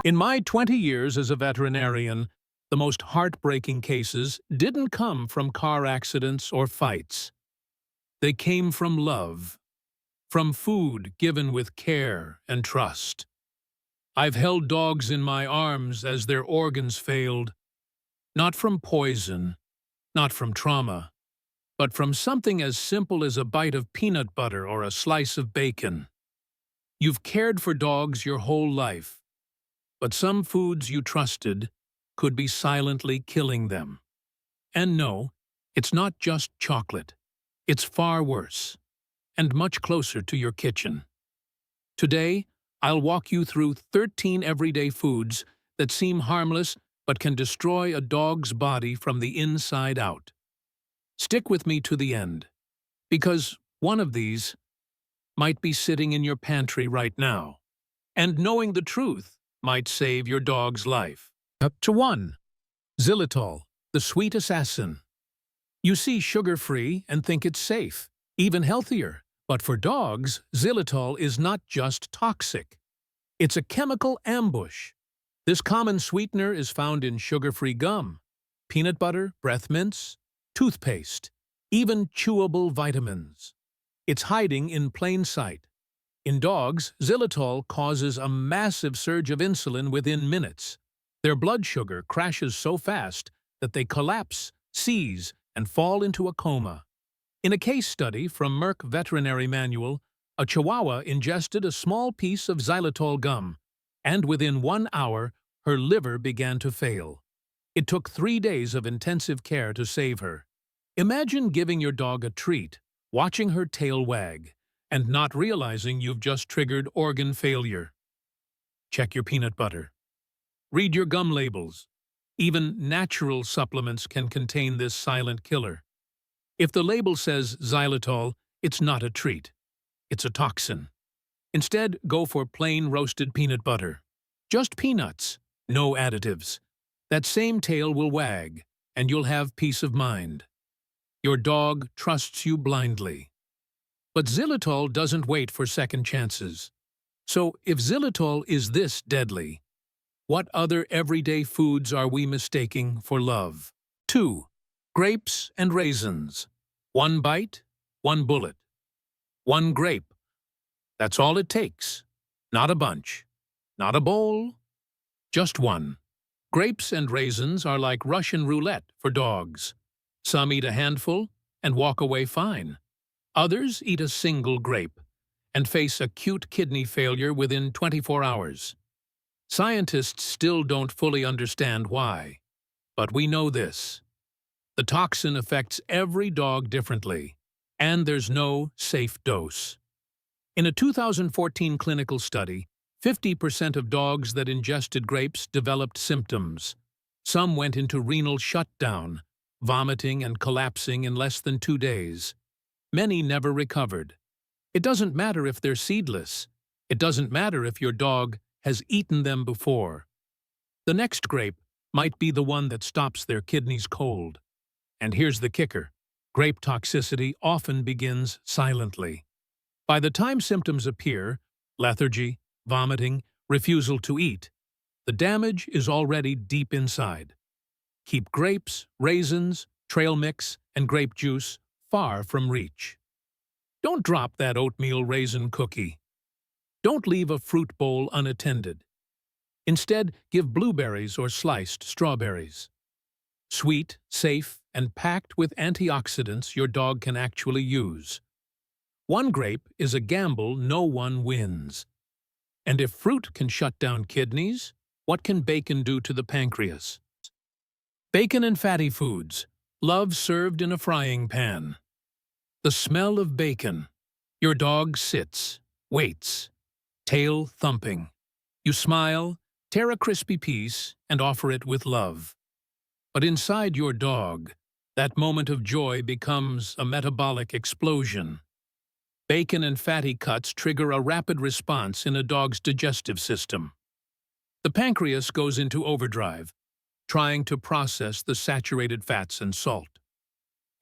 In my 20 years as a veterinarian, the most heartbreaking cases didn't come from car accidents or fights. They came from love, from food given with care and trust. I've held dogs in my arms as their organs failed, not from poison, not from trauma, but from something as simple as a bite of peanut butter or a slice of bacon. You've cared for dogs your whole life, but some foods you trusted could be silently killing them. And no, it's not just chocolate. It's far worse, and much closer to your kitchen. Today, I'll walk you through 13 everyday foods that seem harmless but can destroy a dog's body from the inside out. Stick with me to the end, because one of these might be sitting in your pantry right now, and knowing the truth might save your dog's life. Up to 1. Xylitol, the sweet assassin. You see sugar-free and think it's safe, even healthier. But for dogs, xylitol is not just toxic. It's a chemical ambush. This common sweetener is found in sugar-free gum, peanut butter, breath mints, toothpaste, even chewable vitamins. It's hiding in plain sight. In dogs, xylitol causes a massive surge of insulin within minutes. Their blood sugar crashes so fast that they collapse, seize, and fall into a coma. In a case study from Merck Veterinary Manual, a Chihuahua ingested a small piece of xylitol gum, and within 1 hour, her liver began to fail. It took 3 days of intensive care to save her. Imagine giving your dog a treat, watching her tail wag, and not realizing you've just triggered organ failure. Check your peanut butter. Read your gum labels. Even natural supplements can contain this silent killer. If the label says xylitol, it's not a treat. It's a toxin. Instead, go for plain roasted peanut butter. Just peanuts, no additives. That same tail will wag, and you'll have peace of mind. Your dog trusts you blindly. But xylitol doesn't wait for second chances. So if xylitol is this deadly, what other everyday foods are we mistaking for love? 2. Grapes and raisins. 1 bite, 1 bullet. 1 grape. That's all it takes. Not a bunch. Not a bowl. Just 1. Grapes and raisins are like Russian roulette for dogs. Some eat a handful and walk away fine. Others eat a single grape and face acute kidney failure within 24 hours. Scientists still don't fully understand why, but we know this. The toxin affects every dog differently, and there's no safe dose. In a 2014 clinical study, 50% of dogs that ingested grapes developed symptoms. Some went into renal shutdown, vomiting and collapsing in less than 2 days. Many never recovered. It doesn't matter if they're seedless. It doesn't matter if your dog has eaten them before. The next grape might be the one that stops their kidneys cold. And here's the kicker. Grape toxicity often begins silently. By the time symptoms appear, lethargy, vomiting, refusal to eat, the damage is already deep inside. Keep grapes, raisins, trail mix, and grape juice far from reach. Don't drop that oatmeal raisin cookie. Don't leave a fruit bowl unattended. Instead, give blueberries or sliced strawberries. Sweet, safe, and packed with antioxidants your dog can actually use. 1 grape is a gamble no one wins. And if fruit can shut down kidneys, what can bacon do to the pancreas? Bacon and fatty foods. Love served in a frying pan. The smell of bacon. Your dog sits, waits, tail thumping. You smile, tear a crispy piece, and offer it with love. But inside your dog, that moment of joy becomes a metabolic explosion. Bacon and fatty cuts trigger a rapid response in a dog's digestive system. The pancreas goes into overdrive, trying to process the saturated fats and salt.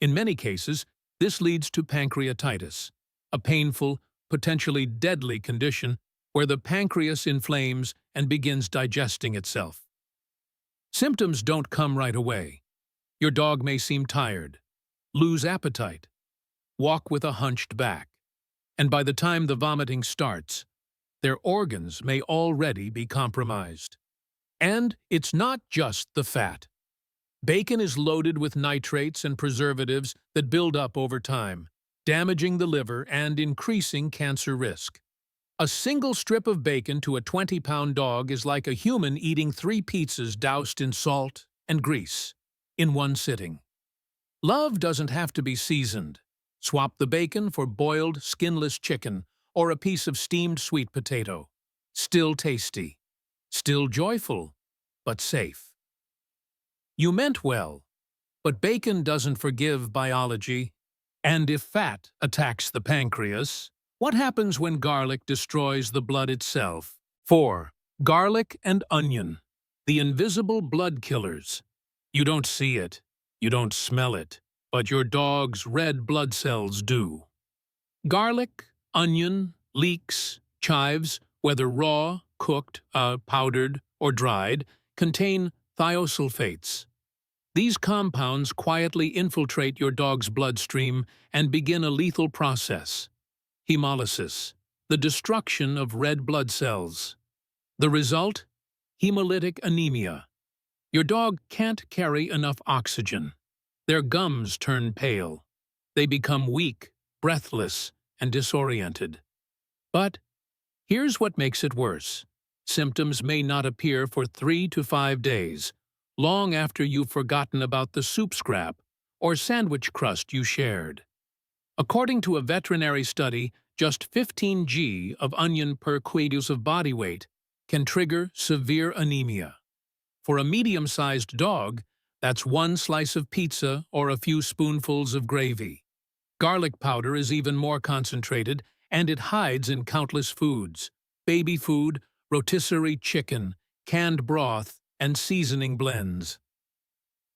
In many cases, this leads to pancreatitis, a painful, potentially deadly condition where the pancreas inflames and begins digesting itself. Symptoms don't come right away. Your dog may seem tired, lose appetite, walk with a hunched back, and by the time the vomiting starts, their organs may already be compromised. And it's not just the fat. Bacon is loaded with nitrates and preservatives that build up over time, damaging the liver and increasing cancer risk. A single strip of bacon to a 20-pound dog is like a human eating 3 pizzas doused in salt and grease in one sitting. Love doesn't have to be seasoned. Swap the bacon for boiled, skinless chicken or a piece of steamed sweet potato. Still tasty, still joyful, but safe. You meant well, but bacon doesn't forgive biology. And if fat attacks the pancreas, what happens when garlic destroys the blood itself? 4. Garlic and onion, the invisible blood killers. You don't see it, you don't smell it, but your dog's red blood cells do. Garlic, onion, leeks, chives, whether raw, cooked, powdered, or dried, contain thiosulfates. These compounds quietly infiltrate your dog's bloodstream and begin a lethal process: hemolysis, the destruction of red blood cells. The result? Hemolytic anemia. Your dog can't carry enough oxygen. Their gums turn pale. They become weak, breathless, and disoriented. But here's what makes it worse. Symptoms may not appear for 3 to 5 days, long after you've forgotten about the soup scrap or sandwich crust you shared. According to a veterinary study, just 15 g of onion per kg of body weight can trigger severe anemia. For a medium-sized dog, that's 1 slice of pizza or a few spoonfuls of gravy. Garlic powder is even more concentrated, and it hides in countless foods: baby food, rotisserie chicken, canned broth, and seasoning blends.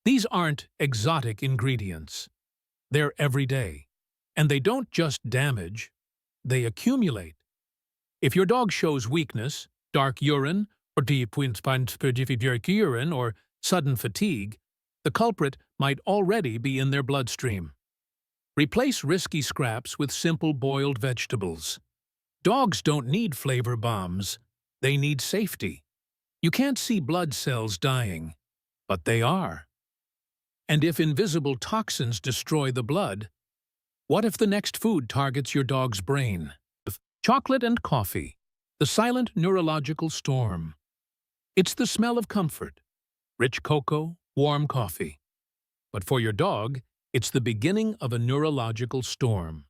These aren't exotic ingredients. They're everyday. And they don't just damage, they accumulate. If your dog shows weakness, dark urine, or deep urine, or sudden fatigue, the culprit might already be in their bloodstream. Replace risky scraps with simple boiled vegetables. Dogs don't need flavor bombs. They need safety. You can't see blood cells dying, but they are. And if invisible toxins destroy the blood, what if the next food targets your dog's brain? Chocolate and coffee, the silent neurological storm. It's the smell of comfort, rich cocoa, warm coffee. But for your dog, it's the beginning of a neurological storm.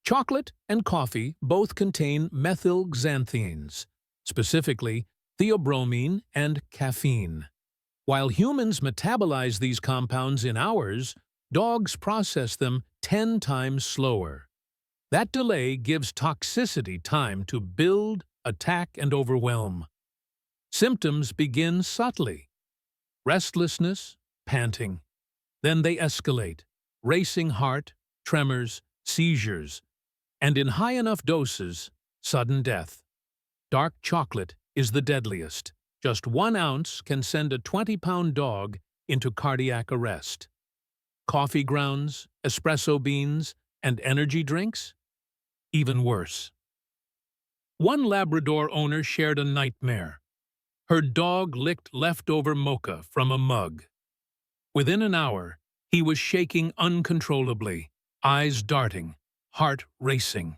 Chocolate and coffee both contain methylxanthines, specifically theobromine and caffeine. While humans metabolize these compounds in hours, dogs process them 10 times slower. That delay gives toxicity time to build, attack, and overwhelm. Symptoms begin subtly: restlessness, panting. Then they escalate: racing heart, tremors, seizures, and in high enough doses, sudden death. Dark chocolate is the deadliest. Just 1 ounce can send a 20-pound dog into cardiac arrest. Coffee grounds, espresso beans, and energy drinks? Even worse. One Labrador owner shared a nightmare. Her dog licked leftover mocha from a mug. Within an hour, he was shaking uncontrollably, eyes darting, heart racing.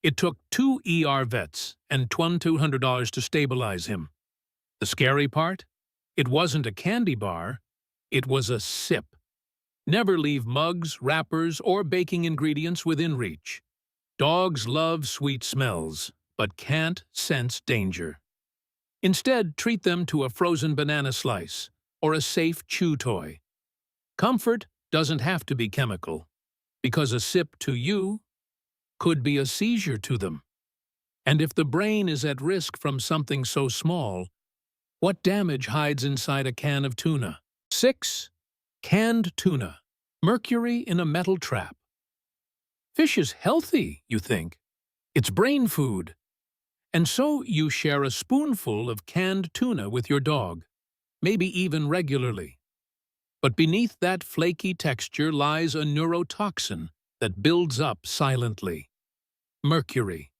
It took 2 ER vets and $200 to stabilize him. The scary part? It wasn't a candy bar, it was a sip. Never leave mugs, wrappers, or baking ingredients within reach. Dogs love sweet smells, but can't sense danger. Instead, treat them to a frozen banana slice or a safe chew toy. Comfort doesn't have to be chemical, because a sip to you could be a seizure to them. And if the brain is at risk from something so small, what damage hides inside a can of tuna? 6. Canned tuna. Mercury in a metal trap. Fish is healthy, you think. It's brain food. And so you share a spoonful of canned tuna with your dog, maybe even regularly. But beneath that flaky texture lies a neurotoxin that builds up silently. Mercury.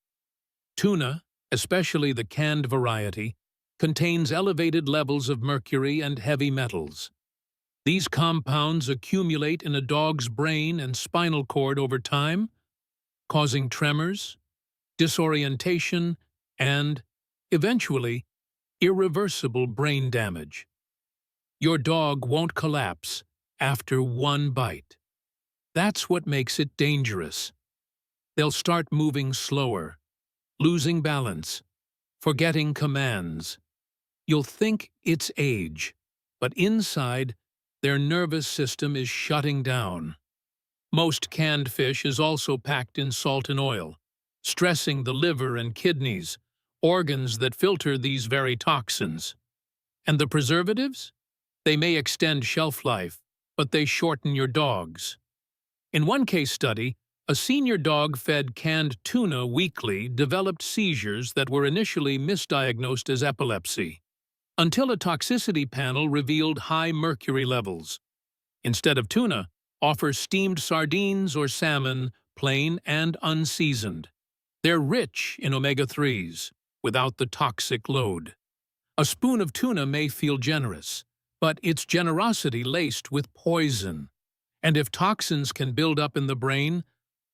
Tuna, especially the canned variety, contains elevated levels of mercury and heavy metals. These compounds accumulate in a dog's brain and spinal cord over time, causing tremors, disorientation, and, eventually, irreversible brain damage. Your dog won't collapse after one bite. That's what makes it dangerous. They'll start moving slower, losing balance, forgetting commands. You'll think it's age, but inside, their nervous system is shutting down. Most canned fish is also packed in salt and oil, stressing the liver and kidneys, organs that filter these very toxins. And the preservatives? They may extend shelf life, but they shorten your dog's. In one case study, a senior dog fed canned tuna weekly developed seizures that were initially misdiagnosed as epilepsy, until a toxicity panel revealed high mercury levels. Instead of tuna, offer steamed sardines or salmon, plain and unseasoned. They're rich in omega-3s, without the toxic load. A spoon of tuna may feel generous, but it's generosity laced with poison. And if toxins can build up in the brain,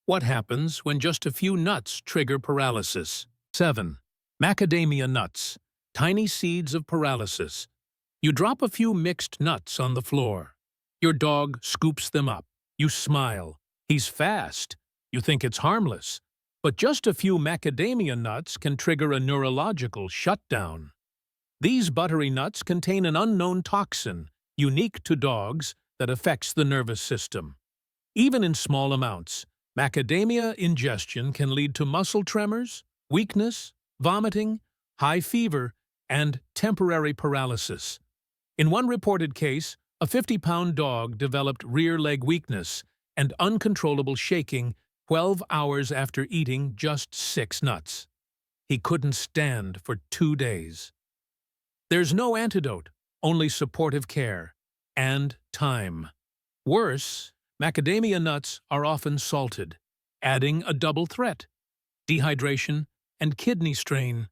what happens when just a few nuts trigger paralysis? 7. Macadamia nuts, tiny seeds of paralysis. You drop a few mixed nuts on the floor. Your dog scoops them up. You smile. He's fast. You think it's harmless. But just a few macadamia nuts can trigger a neurological shutdown. These buttery nuts contain an unknown toxin, unique to dogs, that affects the nervous system. Even in small amounts, macadamia ingestion can lead to muscle tremors, weakness, vomiting, high fever, and temporary paralysis. In one reported case, a 50-pound dog developed rear leg weakness and uncontrollable shaking 12 hours after eating just 6 nuts. He couldn't stand for 2 days. There's no antidote, only supportive care and time. Worse, macadamia nuts are often salted, adding a double threat: dehydration and kidney strain.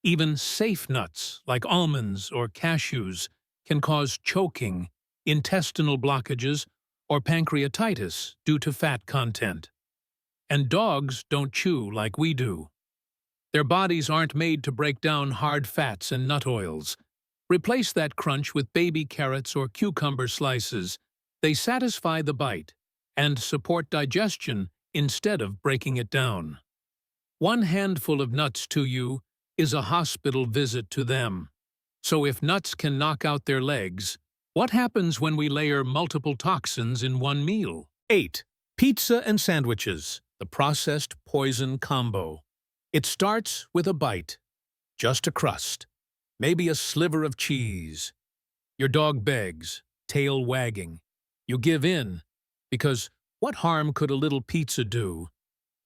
Even safe nuts, like almonds or cashews, can cause choking, intestinal blockages, or pancreatitis due to fat content. And dogs don't chew like we do. Their bodies aren't made to break down hard fats and nut oils. Replace that crunch with baby carrots or cucumber slices. They satisfy the bite and support digestion instead of breaking it down. One handful of nuts to you is a hospital visit to them. So if nuts can knock out their legs, what happens when we layer multiple toxins in one meal? 8. Pizza and sandwiches, the processed poison combo. It starts with a bite, just a crust, maybe a sliver of cheese. Your dog begs, tail wagging. You give in, because what harm could a little pizza do?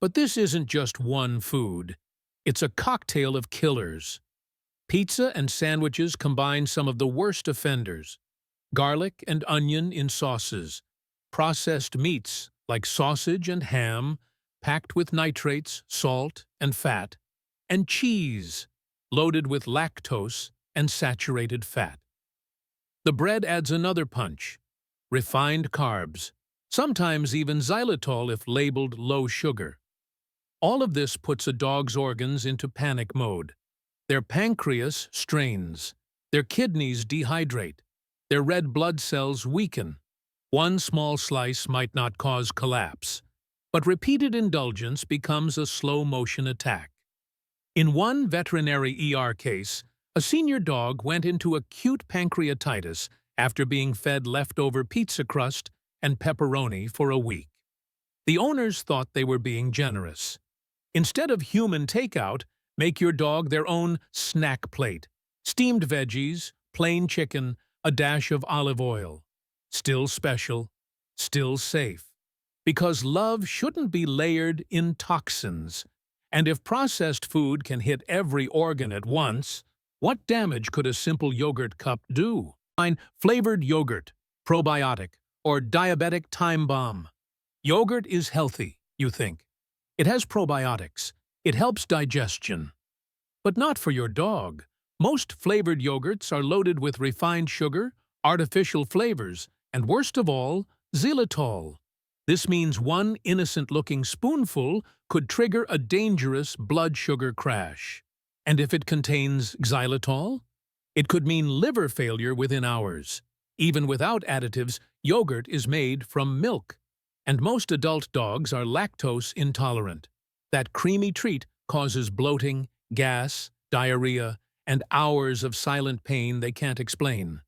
But this isn't just one food. It's a cocktail of killers. Pizza and sandwiches combine some of the worst offenders: garlic and onion in sauces, processed meats like sausage and ham, packed with nitrates, salt, and fat, and cheese, loaded with lactose and saturated fat. The bread adds another punch: refined carbs, sometimes even xylitol if labeled low sugar. All of this puts a dog's organs into panic mode. Their pancreas strains, their kidneys dehydrate, their red blood cells weaken. One small slice might not cause collapse, but repeated indulgence becomes a slow-motion attack. In one veterinary ER case, a senior dog went into acute pancreatitis after being fed leftover pizza crust and pepperoni for a week. The owners thought they were being generous. Instead of human takeout, make your dog their own snack plate: steamed veggies, plain chicken, a dash of olive oil. Still special, still safe. Because love shouldn't be layered in toxins. And if processed food can hit every organ at once, what damage could a simple yogurt cup do? Flavored yogurt, probiotic, or diabetic Timebomb. Yogurt is healthy, you think. It has probiotics. It helps digestion. But not for your dog. Most flavored yogurts are loaded with refined sugar, artificial flavors, and worst of all, xylitol. This means one innocent-looking spoonful could trigger a dangerous blood sugar crash. And if it contains xylitol, it could mean liver failure within hours. Even without additives, yogurt is made from milk. And most adult dogs are lactose intolerant. That creamy treat causes bloating, gas, diarrhea, and hours of silent pain they can't explain.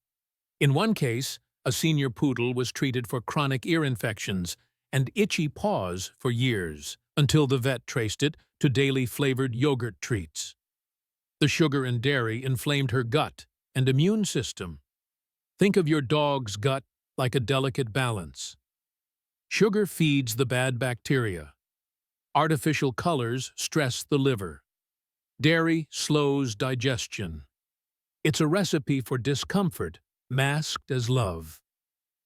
In one case, a senior poodle was treated for chronic ear infections and itchy paws for years, until the vet traced it to daily flavored yogurt treats. The sugar and dairy inflamed her gut and immune system. Think of your dog's gut like a delicate balance. Sugar feeds the bad bacteria. Artificial colors stress the liver. Dairy slows digestion. It's a recipe for discomfort, masked as love.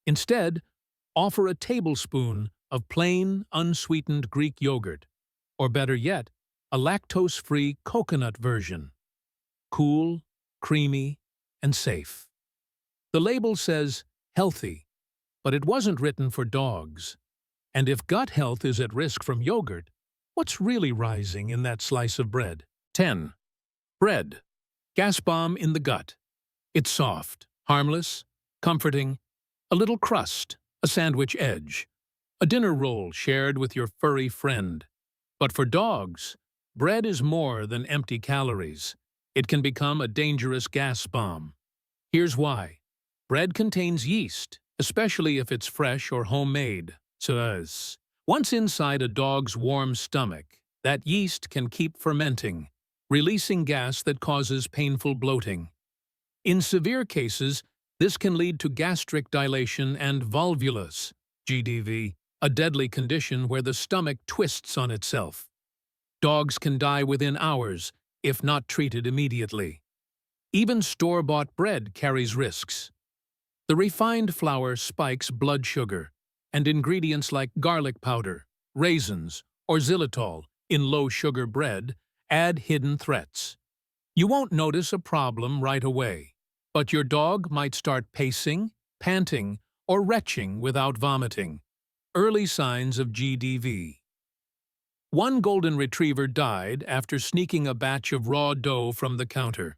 Instead, offer a tablespoon of plain, unsweetened Greek yogurt, or better yet, a lactose-free coconut version. Cool, creamy, and safe. The label says healthy, but it wasn't written for dogs. And if gut health is at risk from yogurt, what's really rising in that slice of bread? 10. Bread. Gas bomb in the gut. It's soft, harmless, comforting, a little crust, a sandwich edge, a dinner roll shared with your furry friend. But for dogs, bread is more than empty calories. It can become a dangerous gas bomb. Here's why. Bread contains yeast, especially if it's fresh or homemade. Once inside a dog's warm stomach, that yeast can keep fermenting, releasing gas that causes painful bloating. In severe cases, this can lead to gastric dilation and volvulus, GDV, a deadly condition where the stomach twists on itself. Dogs can die within hours, if not treated immediately. Even store-bought bread carries risks. The refined flour spikes blood sugar, and ingredients like garlic powder, raisins, or xylitol in low-sugar bread add hidden threats. You won't notice a problem right away, but your dog might start pacing, panting, or retching without vomiting. Early signs of GDV. One golden retriever died after sneaking a batch of raw dough from the counter.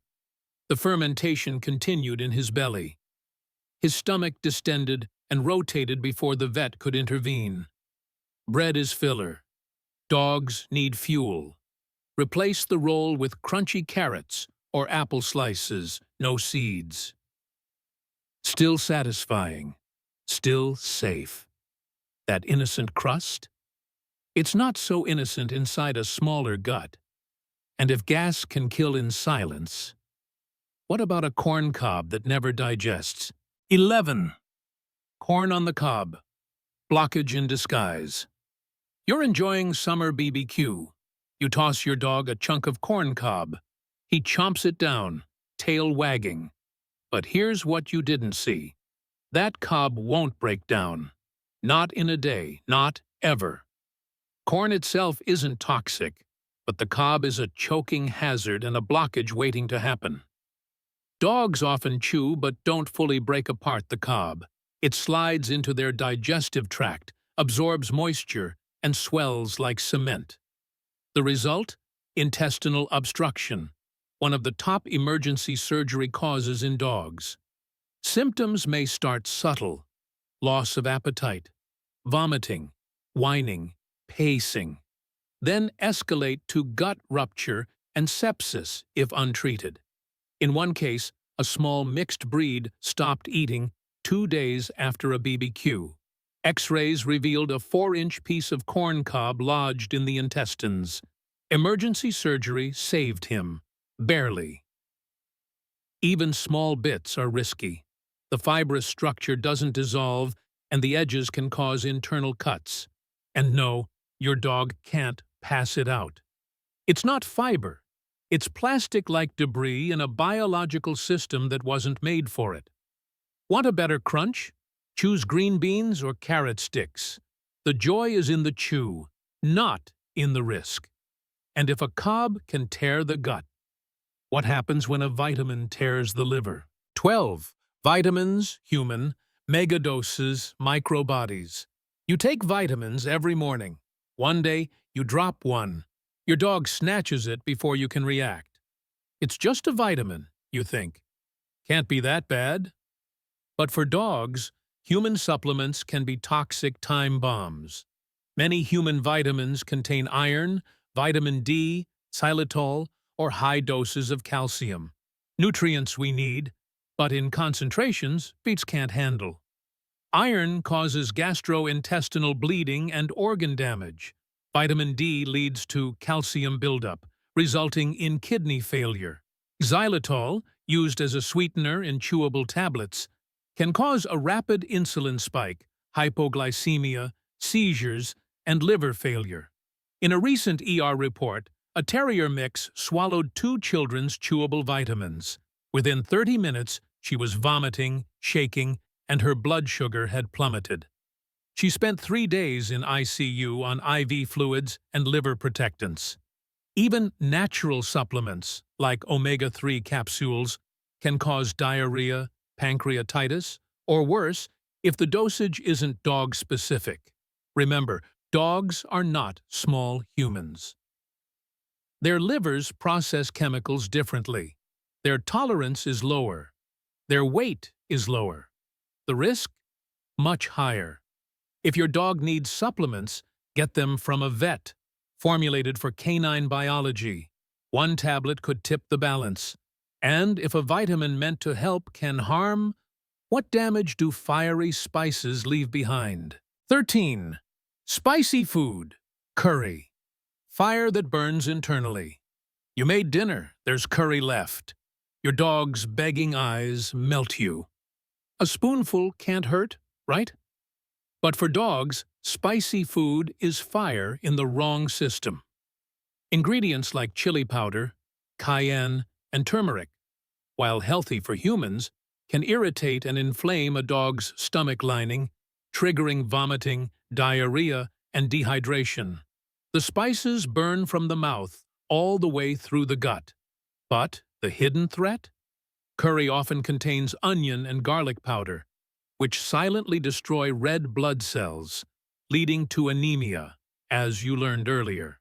The fermentation continued in his belly. His stomach distended and rotated before the vet could intervene. Bread is filler. Dogs need fuel. Replace the roll with crunchy carrots or apple slices, no seeds. Still satisfying. Still safe. That innocent crust? It's not so innocent inside a smaller gut. And if gas can kill in silence, what about a corn cob that never digests? 11. Corn on the cob. Blockage in disguise. You're enjoying summer BBQ. You toss your dog a chunk of corn cob. He chomps it down, tail wagging. But here's what you didn't see. That cob won't break down. Not in a day, not ever. Corn itself isn't toxic, but the cob is a choking hazard and a blockage waiting to happen. Dogs often chew but don't fully break apart the cob. It slides into their digestive tract, absorbs moisture, and swells like cement. The result? Intestinal obstruction, one of the top emergency surgery causes in dogs. Symptoms may start subtle: loss of appetite, vomiting, whining, pacing, then escalate to gut rupture and sepsis if untreated. In one case, a small mixed breed stopped eating 2 days after a BBQ. X-rays revealed a 4-inch piece of corn cob lodged in the intestines. Emergency surgery saved him. Barely. Even small bits are risky. The fibrous structure doesn't dissolve, and the edges can cause internal cuts. And no, your dog can't pass it out. It's not fiber. It's plastic-like debris in a biological system that wasn't made for it. Want a better crunch? Choose green beans or carrot sticks. The joy is in the chew, not in the risk. And if a cob can tear the gut, what happens when a vitamin tears the liver? 12. Vitamins, human, megadoses, microbodies. You take vitamins every morning. One day, you drop one. Your dog snatches it before you can react. It's just a vitamin, you think. Can't be that bad. But for dogs, human supplements can be toxic time bombs. Many human vitamins contain iron, vitamin D, xylitol, or high doses of calcium. Nutrients we need, but in concentrations beats can't handle. Iron causes gastrointestinal bleeding and organ damage. Vitamin D leads to calcium buildup, resulting in kidney failure. Xylitol, used as a sweetener in chewable tablets, can cause a rapid insulin spike, hypoglycemia, seizures, and liver failure. In a recent ER report, a terrier mix swallowed 2 children's chewable vitamins. Within 30 minutes, she was vomiting, shaking, and her blood sugar had plummeted. She spent 3 days in ICU on IV fluids and liver protectants. Even natural supplements, like omega-3 capsules, can cause diarrhea, pancreatitis, or worse, if the dosage isn't dog-specific. Remember, dogs are not small humans. Their livers process chemicals differently. Their tolerance is lower. Their weight is lower. The risk? Much higher. If your dog needs supplements, get them from a vet, formulated for canine biology. One tablet could tip the balance. And if a vitamin meant to help can harm, what damage do fiery spices leave behind? 13. Spicy food. Curry. Fire that burns internally. You made dinner, there's curry left. Your dog's begging eyes melt you. A spoonful can't hurt, right? But for dogs, spicy food is fire in the wrong system. Ingredients like chili powder, cayenne, and turmeric, while healthy for humans, can irritate and inflame a dog's stomach lining, triggering vomiting, diarrhea, and dehydration. The spices burn from the mouth all the way through the gut. But the hidden threat? Curry often contains onion and garlic powder, which silently destroy red blood cells, leading to anemia, as you learned earlier.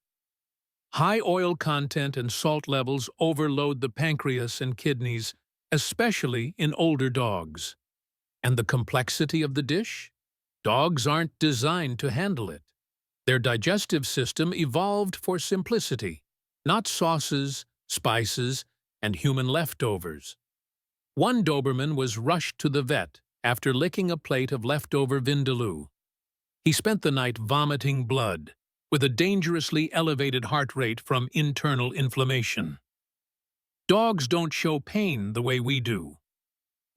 High oil content and salt levels overload the pancreas and kidneys, especially in older dogs. And the complexity of the dish? Dogs aren't designed to handle it. Their digestive system evolved for simplicity, not sauces, spices, and human leftovers. One Doberman was rushed to the vet after licking a plate of leftover vindaloo. He spent the night vomiting blood, with a dangerously elevated heart rate from internal inflammation. Dogs don't show pain the way we do.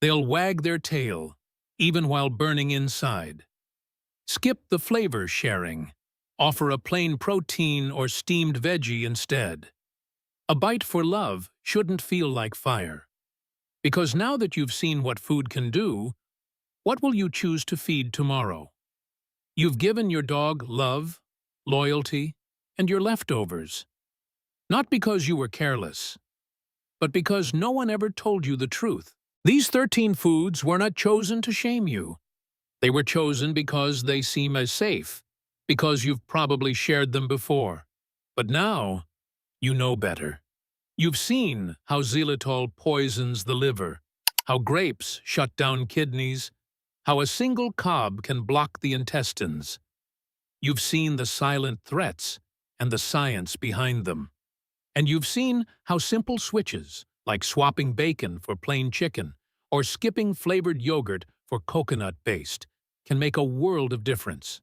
They'll wag their tail, even while burning inside. Skip the flavor sharing. Offer a plain protein or steamed veggie instead. A bite for love shouldn't feel like fire. Because now that you've seen what food can do, what will you choose to feed tomorrow? You've given your dog love, loyalty, and your leftovers. Not because you were careless, but because no one ever told you the truth. These 13 foods were not chosen to shame you. They were chosen because they seem as safe, because you've probably shared them before. But now, you know better. You've seen how xylitol poisons the liver, how grapes shut down kidneys, how a single cob can block the intestines. You've seen the silent threats and the science behind them. And you've seen how simple switches, like swapping bacon for plain chicken or skipping flavored yogurt for coconut-based, can make a world of difference.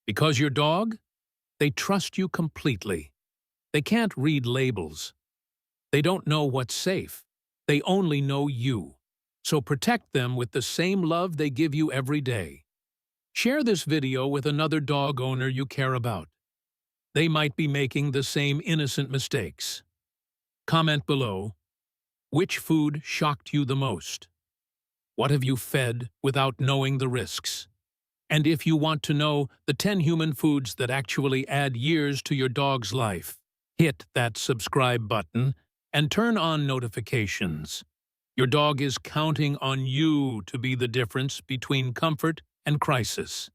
Because your dog, they trust you completely. They can't read labels. They don't know what's safe. They only know you. So protect them with the same love they give you every day. Share this video with another dog owner you care about. they might be making the same innocent mistakes. Comment below, which food shocked you the most? What have you fed without knowing the risks? And if you want to know the 10 human foods that actually add years to your dog's life, hit that subscribe button and turn on notifications. Your dog is counting on you to be the difference between comfort and crisis.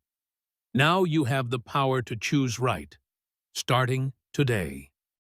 Now you have the power to choose right, starting today.